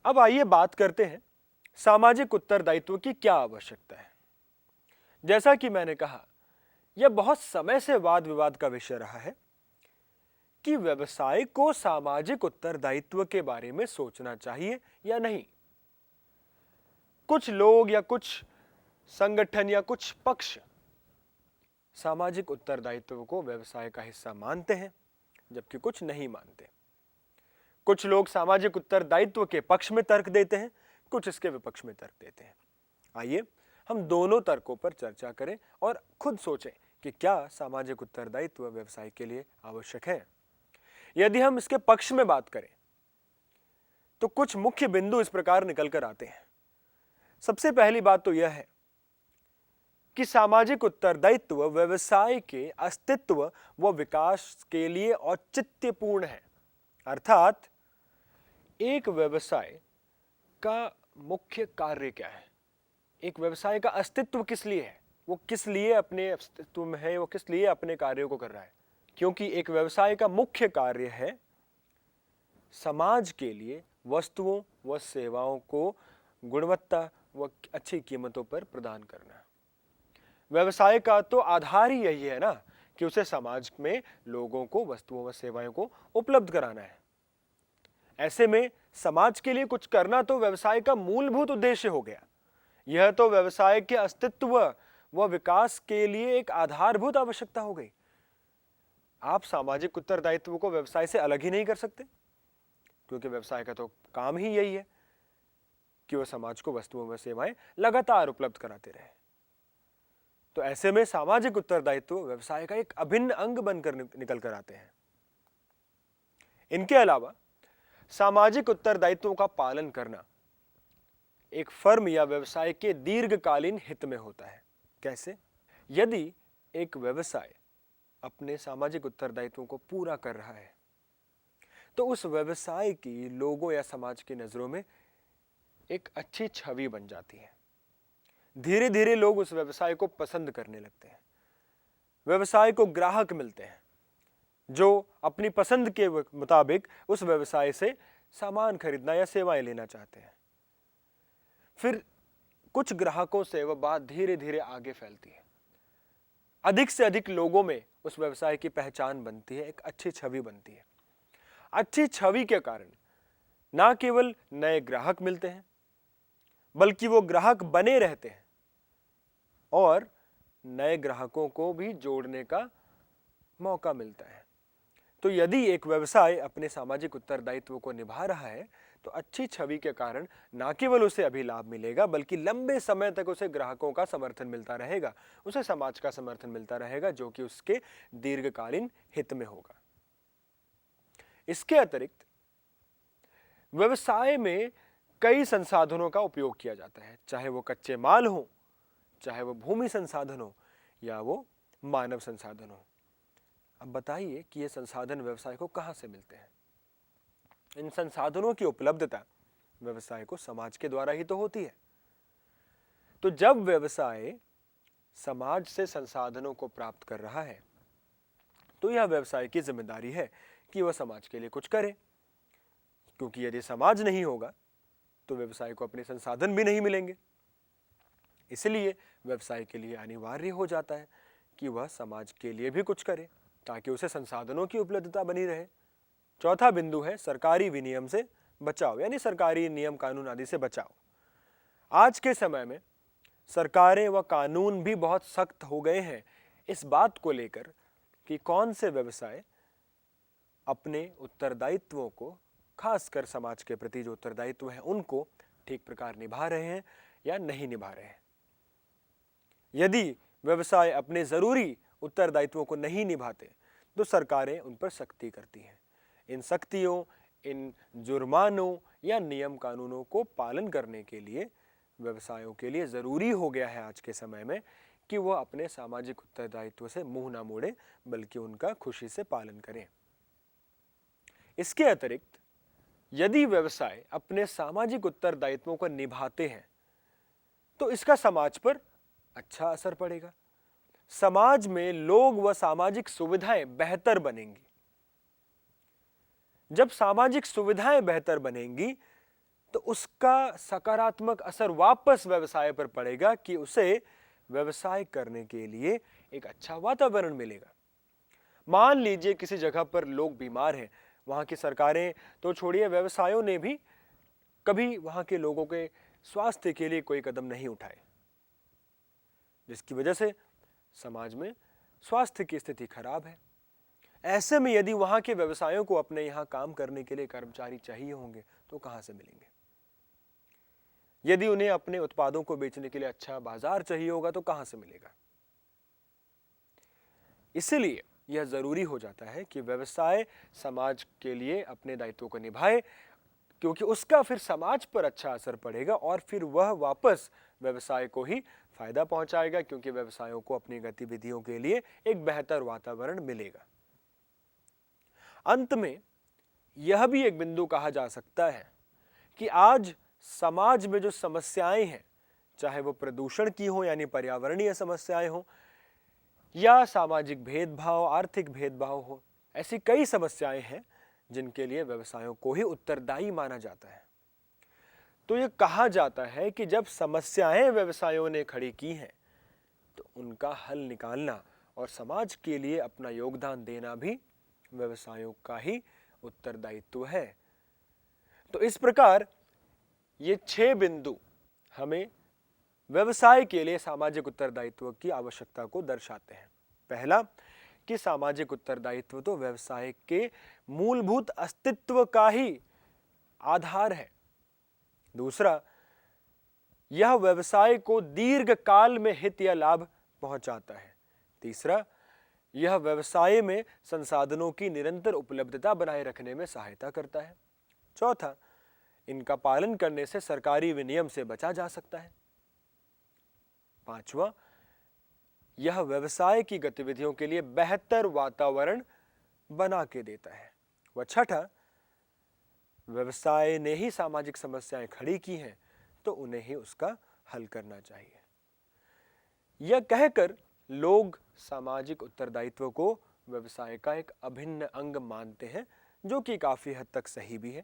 अब आइए बात करते हैं सामाजिक उत्तरदायित्व की क्या आवश्यकता है। जैसा कि मैंने कहा, यह बहुत समय से वाद विवाद का विषय रहा है कि व्यवसाय को सामाजिक उत्तरदायित्व के बारे में सोचना चाहिए या नहीं। कुछ लोग या कुछ संगठन या कुछ पक्ष सामाजिक उत्तरदायित्व को व्यवसाय का हिस्सा मानते हैं, जबकि कुछ नहीं मानते। कुछ लोग सामाजिक उत्तरदायित्व के पक्ष में तर्क देते हैं, कुछ इसके विपक्ष में तर्क देते हैं। आइए हम दोनों तर्कों पर चर्चा करें और खुद सोचें कि क्या सामाजिक उत्तरदायित्व व्यवसाय के लिए आवश्यक है। यदि हम इसके पक्ष में बात करें तो कुछ मुख्य बिंदु इस प्रकार निकल कर आते हैं। सबसे पहली बात तो यह है कि सामाजिक उत्तरदायित्व व्यवसाय के अस्तित्व व विकास के लिए औचित्यपूर्ण है। अर्थात एक व्यवसाय का मुख्य कार्य क्या है, एक व्यवसाय का अस्तित्व किस लिए है, वो किस लिए अपने अस्तित्व में है, वो किस लिए अपने कार्यों को कर रहा है। क्योंकि एक व्यवसाय का मुख्य कार्य है समाज के लिए वस्तुओं व सेवाओं को गुणवत्ता व अच्छी कीमतों पर प्रदान करना। व्यवसाय का तो आधार ही यही है ना कि उसे समाज में लोगों को वस्तुओं व सेवाओं को उपलब्ध कराना है। ऐसे में समाज के लिए कुछ करना तो व्यवसाय का मूलभूत उद्देश्य हो गया। यह तो व्यवसाय के अस्तित्व व विकास के लिए एक आधारभूत आवश्यकता हो गई। आप सामाजिक उत्तरदायित्व को व्यवसाय से अलग ही नहीं कर सकते, क्योंकि व्यवसाय का तो काम ही यही है कि वह समाज को वस्तुओं व सेवाएं लगातार उपलब्ध कराते रहे। तो ऐसे में सामाजिक उत्तरदायित्व व्यवसाय का एक अभिन्न अंग बनकर निकल कर आते हैं। इनके अलावा सामाजिक उत्तरदायित्वों का पालन करना एक फर्म या व्यवसाय के दीर्घकालीन हित में होता है। कैसे? यदि एक व्यवसाय अपने सामाजिक उत्तरदायित्वों को पूरा कर रहा है तो उस व्यवसाय की लोगों या समाज की नजरों में एक अच्छी छवि बन जाती है। धीरे धीरे लोग उस व्यवसाय को पसंद करने लगते हैं। व्यवसाय को ग्राहक मिलते हैं जो अपनी पसंद के मुताबिक उस व्यवसाय से सामान खरीदना या सेवाएं लेना चाहते हैं। फिर कुछ ग्राहकों से वह बात धीरे धीरे आगे फैलती है। अधिक से अधिक लोगों में उस व्यवसाय की पहचान बनती है, एक अच्छी छवि बनती है। अच्छी छवि के कारण ना केवल नए ग्राहक मिलते हैं, बल्कि वो ग्राहक बने रहते हैं और नए ग्राहकों को भी जोड़ने का मौका मिलता है। तो यदि एक व्यवसाय अपने सामाजिक उत्तरदायित्व को निभा रहा है तो अच्छी छवि के कारण ना केवल उसे अभी लाभ मिलेगा, बल्कि लंबे समय तक उसे ग्राहकों का समर्थन मिलता रहेगा, उसे समाज का समर्थन मिलता रहेगा, जो कि उसके दीर्घकालीन हित में होगा। इसके अतिरिक्त व्यवसाय में कई संसाधनों का उपयोग किया जाता है, चाहे वो कच्चे माल हो, चाहे वो भूमि संसाधन हो या वो मानव संसाधन हो। अब बताइए कि ये संसाधन व्यवसाय को कहां से मिलते हैं। इन संसाधनों की उपलब्धता व्यवसाय को समाज के द्वारा ही तो होती है। तो जब व्यवसाय समाज से संसाधनों को प्राप्त कर रहा है तो यह व्यवसाय की जिम्मेदारी है कि वह समाज के लिए कुछ करे, क्योंकि यदि समाज नहीं होगा तो व्यवसाय को अपने संसाधन भी नहीं मिलेंगे। इसलिए व्यवसाय के लिए अनिवार्य हो जाता है कि वह समाज के लिए भी कुछ करे ताकि उसे संसाधनों की उपलब्धता बनी रहे। चौथा बिंदु है सरकारी विनियम से बचाव, यानी सरकारी नियम कानून आदि से बचाव। आज के समय में सरकारें व कानून भी बहुत सख्त हो गए हैं इस बात को लेकर कि कौन से व्यवसाय अपने उत्तरदायित्वों को, खासकर समाज के प्रति जो उत्तरदायित्व है, उनको ठीक प्रकार निभा रहे हैं या नहीं निभा रहे हैं। यदि व्यवसाय अपने जरूरी उत्तरदायित्वों को नहीं निभाते तो सरकारें उन पर सख्ती करती हैं। इन सख्तियों, इन जुर्मानों या नियम कानूनों को पालन करने के लिए व्यवसायों के लिए जरूरी हो गया है आज के समय में कि वह अपने सामाजिक उत्तरदायित्व से मुंह ना मोड़े, बल्कि उनका खुशी से पालन करें। इसके अतिरिक्त यदि व्यवसाय अपने सामाजिक उत्तरदायित्वों को निभाते हैं तो इसका समाज पर अच्छा असर पड़ेगा। समाज में लोग व सामाजिक सुविधाएं बेहतर बनेंगी। जब सामाजिक सुविधाएं बेहतर बनेंगी तो उसका सकारात्मक असर वापस व्यवसाय पर पड़ेगा कि उसे व्यवसाय करने के लिए एक अच्छा वातावरण मिलेगा। मान लीजिए किसी जगह पर लोग बीमार हैं, वहां की सरकारें तो छोड़िए, व्यवसायों ने भी कभी वहां के लोगों के स्वास्थ्य के लिए कोई कदम नहीं उठाए, जिसकी वजह से समाज में स्वास्थ्य की स्थिति खराब है। ऐसे में यदि वहां के व्यवसायों को अपने यहां काम करने के लिए कर्मचारी चाहिए होंगे तो कहां से मिलेंगे? यदि उन्हें अपने उत्पादों को बेचने के लिए अच्छा बाजार चाहिए होगा तो कहां से मिलेगा? इसलिए यह जरूरी हो जाता है कि व्यवसाय समाज के लिए अपने दायित्वों को निभाए, क्योंकि उसका फिर समाज पर अच्छा असर पड़ेगा और फिर वह वापस व्यवसाय को ही फायदा पहुंचाएगा, क्योंकि व्यवसायों को अपनी गतिविधियों के लिए एक बेहतर वातावरण मिलेगा। अंत में यह भी एक बिंदु कहा जा सकता है कि आज समाज में जो समस्याएं हैं, चाहे वो प्रदूषण की हो यानी पर्यावरणीय समस्याएं हो, या सामाजिक भेदभाव, आर्थिक भेदभाव हो, ऐसी कई समस्याएं हैं जिनके लिए व्यवसायों को ही उत्तरदायी माना जाता है। तो यह कहा जाता है कि जब समस्याएं व्यवसायों ने खड़ी की हैं तो उनका हल निकालना और समाज के लिए अपना योगदान देना भी व्यवसायों का ही उत्तरदायित्व है। तो इस प्रकार ये 6 बिंदु हमें व्यवसाय के लिए सामाजिक उत्तरदायित्व की आवश्यकता को दर्शाते हैं। पहला, कि सामाजिक उत्तरदायित्व तो व्यवसाय के मूलभूत अस्तित्व का ही आधार है। दूसरा, यह व्यवसाय को दीर्घ काल में हित या लाभ पहुंचाता है। तीसरा, यह व्यवसाय में संसाधनों की निरंतर उपलब्धता बनाए रखने में सहायता करता है। चौथा, इनका पालन करने से सरकारी विनियम से बचा जा सकता है। पांचवा, यह व्यवसाय की गतिविधियों के लिए बेहतर वातावरण बना के देता है। व छठा, व्यवसाय ने ही सामाजिक समस्याएं खड़ी की हैं तो उन्हें ही उसका हल करना चाहिए। यह कहकर लोग सामाजिक उत्तरदायित्व को व्यवसाय का एक अभिन्न अंग मानते हैं, जो कि काफी हद तक सही भी है।